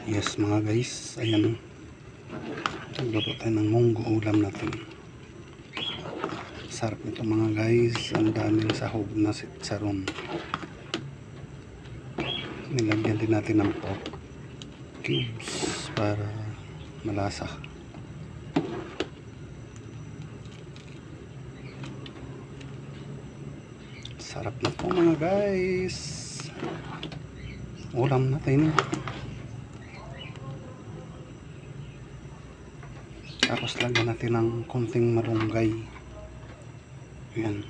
Yes mga guys, ayan, nagluto tayo ng munggo ulam natin. Sarap nito mga guys, ang daming sahog na sitsaron. Nilagyan din natin ng pork cubes para malasa. Sarap na po mga guys, ulam natin. Tapos lagyan natin ng konting malunggay. Ayan.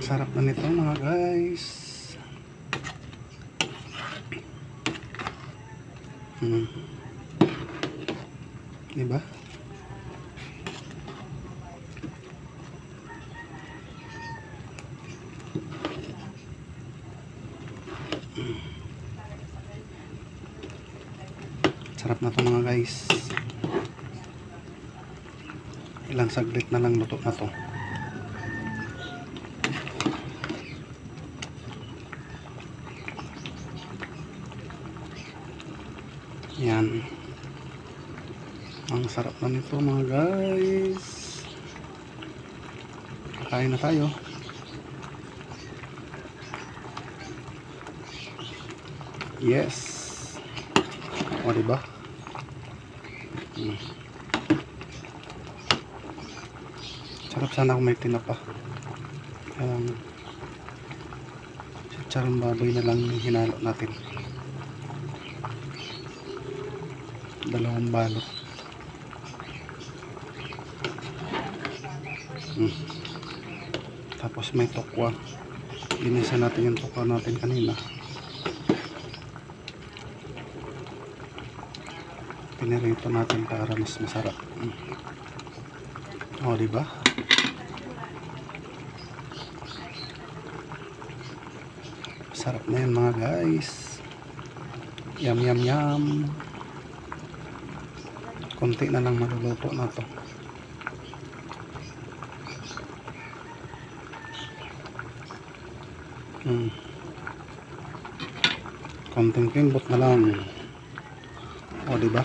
Sarap na nito mga guys. Diba? Sarap na to mga guys. Ilang saglit na lang luto na to. Yan. Ang sarap na nito mga guys. Kakain na tayo. Yes. O diba? Sarap sana kung may tinapa. Chicharong baboy na lang hinalo natin. Dalawang balot. Tapos may tokwa. Ginisa natin yung tokwa natin kanina. Pinirito natin para mas masarap. O diba? Sarap na yan mga guys. Yum yum yum. Konti na lang maluluto na to. Konting pimbot na lang. O diba?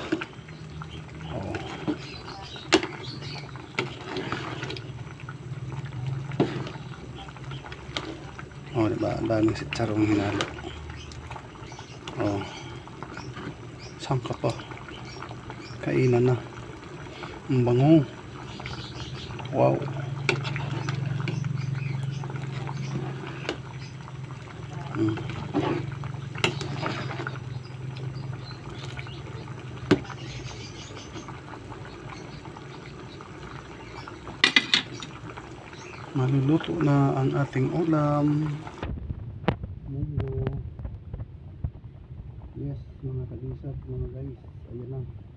O. O diba? Ang daming sitsarong hinalo. O. Saan ka pa? Kainan na. Ang bango. Wow. Maluluto na ang ating ulam. Munggo. Yes mga kalisap mga guys. Ayan na.